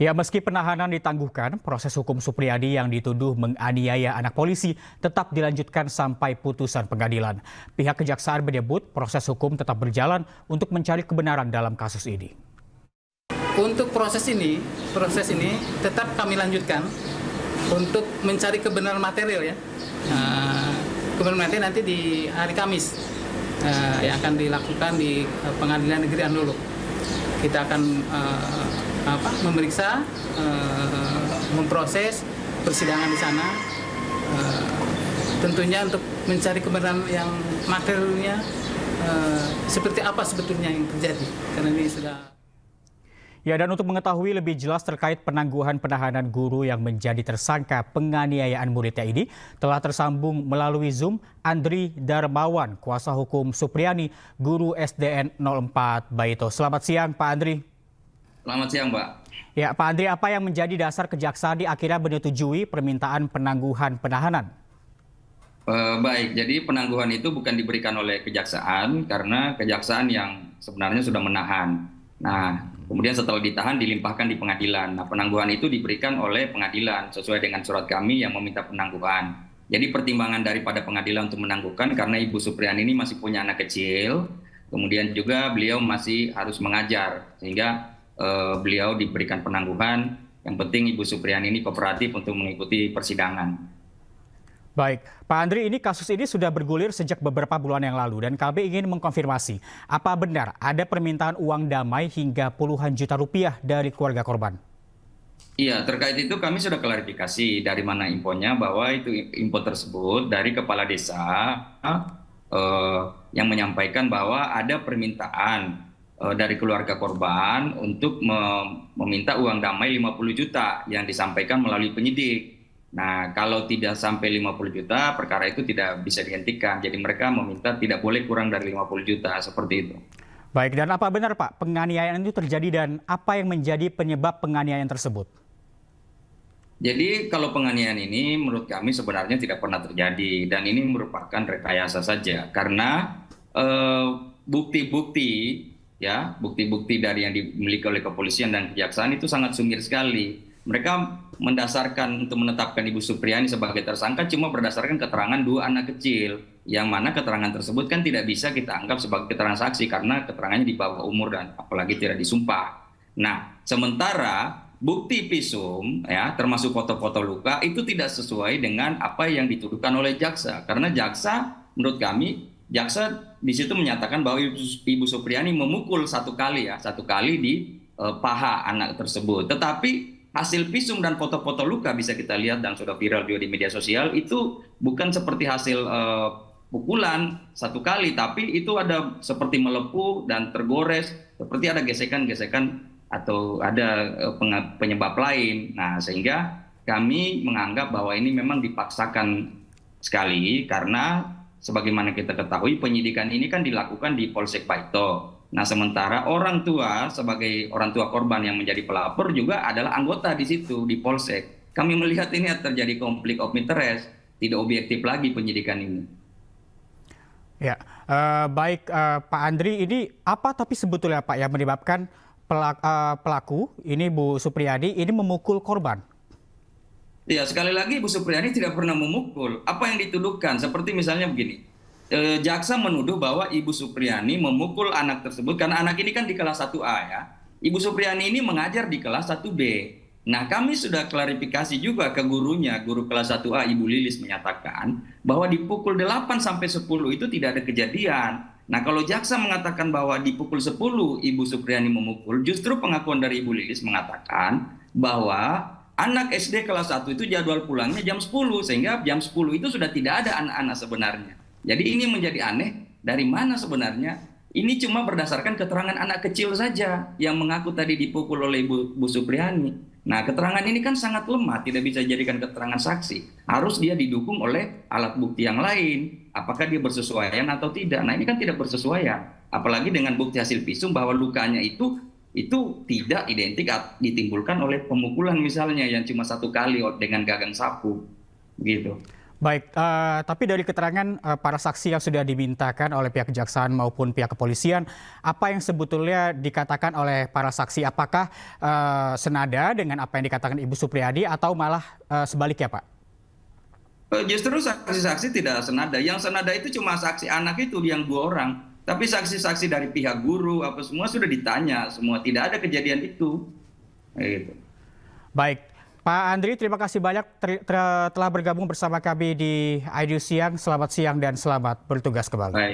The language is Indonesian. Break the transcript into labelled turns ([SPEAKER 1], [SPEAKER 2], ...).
[SPEAKER 1] Ya, meski penahanan ditangguhkan, proses hukum Supriyadi yang dituduh menganiaya anak polisi tetap dilanjutkan sampai putusan pengadilan. Pihak kejaksaan menyebut proses hukum tetap berjalan untuk mencari kebenaran dalam kasus ini.
[SPEAKER 2] Untuk proses ini tetap kami lanjutkan untuk mencari kebenaran material ya. Kebenaran material nanti di hari Kamis yang akan dilakukan di Pengadilan Negeri Andolo. Kita akan memeriksa, memproses persidangan di sana, tentunya untuk mencari kebenaran yang materialnya seperti apa sebetulnya yang terjadi, karena ini sudah.
[SPEAKER 1] Ya, dan untuk mengetahui lebih jelas terkait penangguhan penahanan guru yang menjadi tersangka penganiayaan muridnya ini, telah tersambung melalui Zoom Andri Darmawan, kuasa hukum Supriyani, guru SDN 04 Baito. Selamat siang, Pak Andri.
[SPEAKER 3] Selamat siang, Pak.
[SPEAKER 1] Ya, Pak Andri, apa yang menjadi dasar kejaksaan akhirnya menyetujui permintaan penangguhan penahanan?
[SPEAKER 3] Baik, jadi penangguhan itu bukan diberikan oleh kejaksaan karena kejaksaan yang sebenarnya sudah menahan. Nah, kemudian setelah ditahan dilimpahkan di pengadilan. Nah, penangguhan itu diberikan oleh pengadilan sesuai dengan surat kami yang meminta penangguhan. Jadi pertimbangan daripada pengadilan untuk menangguhkan karena Ibu Supriyani ini masih punya anak kecil, kemudian juga beliau masih harus mengajar, sehingga beliau diberikan penangguhan. Yang penting Ibu Supriyani ini kooperatif untuk mengikuti persidangan.
[SPEAKER 1] Baik, Pak Andri, kasus ini sudah bergulir sejak beberapa bulan yang lalu dan kami ingin mengkonfirmasi, apa benar ada permintaan uang damai hingga puluhan juta rupiah dari keluarga korban?
[SPEAKER 3] Iya, terkait itu kami sudah klarifikasi dari mana infonya, bahwa itu info tersebut dari kepala desa yang menyampaikan bahwa ada permintaan dari keluarga korban untuk meminta uang damai 50 juta yang disampaikan melalui penyidik. Nah, kalau tidak sampai 50 juta, perkara itu tidak bisa dihentikan. Jadi mereka meminta tidak boleh kurang dari 50 juta, seperti itu.
[SPEAKER 1] Baik, dan apa benar Pak, penganiayaan itu terjadi dan apa yang menjadi penyebab penganiayaan tersebut?
[SPEAKER 3] Jadi kalau penganiayaan ini menurut kami sebenarnya tidak pernah terjadi. Dan ini merupakan rekayasa saja. Karena bukti-bukti dari yang dimiliki oleh kepolisian dan kejaksaan itu sangat sumir sekali. Mereka mendasarkan untuk menetapkan Ibu Supriyani sebagai tersangka cuma berdasarkan keterangan dua anak kecil, yang mana keterangan tersebut kan tidak bisa kita anggap sebagai keterangan saksi karena keterangannya di bawah umur dan apalagi tidak disumpah. Nah, sementara bukti visum termasuk foto-foto luka itu tidak sesuai dengan apa yang dituduhkan oleh jaksa, karena jaksa menurut kami jaksa di situ menyatakan bahwa Ibu Supriyani memukul satu kali di paha anak tersebut. Tetapi hasil visum dan foto-foto luka bisa kita lihat dan sudah viral juga di media sosial, itu bukan seperti hasil pukulan satu kali, tapi itu ada seperti melepuh dan tergores, seperti ada gesekan-gesekan atau ada penyebab lain. Nah, sehingga kami menganggap bahwa ini memang dipaksakan sekali karena sebagaimana kita ketahui penyidikan ini kan dilakukan di Polsek Baito. Nah, sementara orang tua sebagai orang tua korban yang menjadi pelapor juga adalah anggota di situ di Polsek. Kami melihat ini terjadi konflik of interest, tidak objektif lagi penyidikan ini.
[SPEAKER 1] Ya, baik Pak Andri, ini apa tapi sebetulnya Pak yang menyebabkan pelaku ini Bu Supriyani ini memukul korban?
[SPEAKER 3] Ya, sekali lagi Bu Supriyani tidak pernah memukul. Apa yang dituduhkan? Seperti misalnya begini. Jaksa menuduh bahwa Ibu Supriyani memukul anak tersebut karena anak ini kan di kelas 1A ya. Ibu Supriyani ini mengajar di kelas 1B. Nah, kami sudah klarifikasi juga ke gurunya, guru kelas 1A Ibu Lilis menyatakan bahwa dipukul 8 sampai 10 itu tidak ada kejadian. Nah, kalau jaksa mengatakan bahwa dipukul 10 Ibu Supriyani memukul, justru pengakuan dari Ibu Lilis mengatakan bahwa anak SD kelas 1 itu jadwal pulangnya jam 10, sehingga jam 10 itu sudah tidak ada anak-anak sebenarnya. Jadi ini menjadi aneh, dari mana sebenarnya? Ini cuma berdasarkan keterangan anak kecil saja yang mengaku tadi dipukul oleh Bu Supriyani. Nah, keterangan ini kan sangat lemah, tidak bisa dijadikan keterangan saksi. Harus dia didukung oleh alat bukti yang lain. Apakah dia bersesuaian atau tidak? Nah, ini kan tidak bersesuaian. Apalagi dengan bukti hasil visum bahwa lukanya itu tidak identik ditimbulkan oleh pemukulan misalnya yang cuma satu kali dengan gagang sapu. Gitu.
[SPEAKER 1] Baik, tapi dari keterangan para saksi yang sudah dimintakan oleh pihak kejaksaan maupun pihak kepolisian, apa yang sebetulnya dikatakan oleh para saksi? Apakah senada dengan apa yang dikatakan Ibu Supriyadi atau malah sebaliknya, Pak?
[SPEAKER 3] Justru saksi-saksi tidak senada. Yang senada itu cuma saksi anak itu yang 2 orang. Tapi saksi-saksi dari pihak guru apa semua sudah ditanya semua. Tidak ada kejadian itu. Gitu.
[SPEAKER 1] Baik, Pak Andri, terima kasih banyak telah bergabung bersama kami di iNews Siang. Selamat siang dan selamat bertugas kembali.
[SPEAKER 3] Baik.